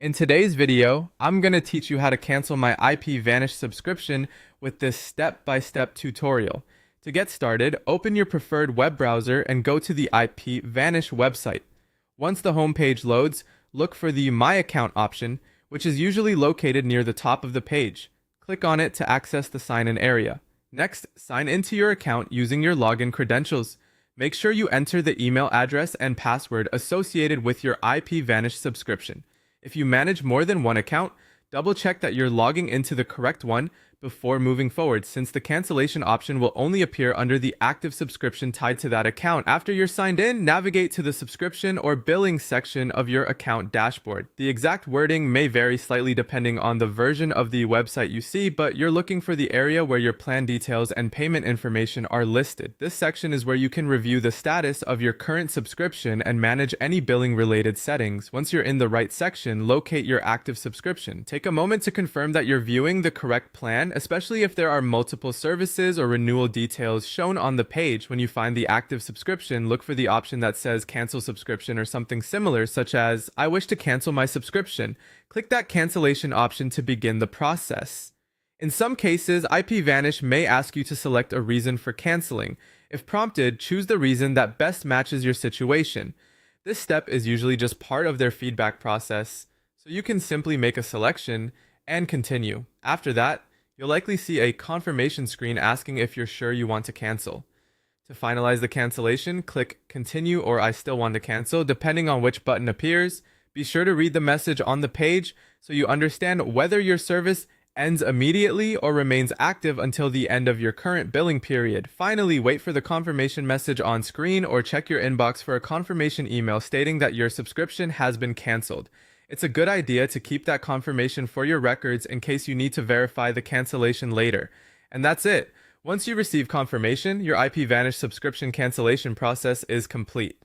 In today's video, I'm going to teach you how to cancel my IPVanish subscription with this step-by-step tutorial. To get started, open your preferred web browser and go to the IPVanish website. Once the homepage loads, look for the My Account option, which is usually located near the top of the page. Click on it to access the sign-in area. Next, sign into your account using your login credentials. Make sure you enter the email address and password associated with your IPVanish subscription. If you manage more than one account, double check that you're logging into the correct one before moving forward, since the cancellation option will only appear under the active subscription tied to that account. After you're signed in, navigate to the subscription or billing section of your account dashboard. The exact wording may vary slightly depending on the version of the website you see, but you're looking for the area where your plan details and payment information are listed. This section is where you can review the status of your current subscription and manage any billing related settings. Once you're in the right section, locate your active subscription. Take a moment to confirm that you're viewing the correct plan, especially if there are multiple services or renewal details shown on the page. When you find the active subscription, look for the option that says cancel subscription or something similar, such as I wish to cancel my subscription. Click that cancellation option to begin the process. In some cases, IPVanish may ask you to select a reason for canceling. If prompted, choose the reason that best matches your situation. This step is usually just part of their feedback process, so you can simply make a selection and continue. After that, you'll likely see a confirmation screen asking if you're sure you want to cancel. To finalize the cancellation, click Continue or I still want to cancel, depending on which button appears. Be sure to read the message on the page so you understand whether your service ends immediately or remains active until the end of your current billing period. Finally, wait for the confirmation message on screen or check your inbox for a confirmation email stating that your subscription has been canceled. It's a good idea to keep that confirmation for your records in case you need to verify the cancellation later. And that's it. Once you receive confirmation, your IPVanish subscription cancellation process is complete.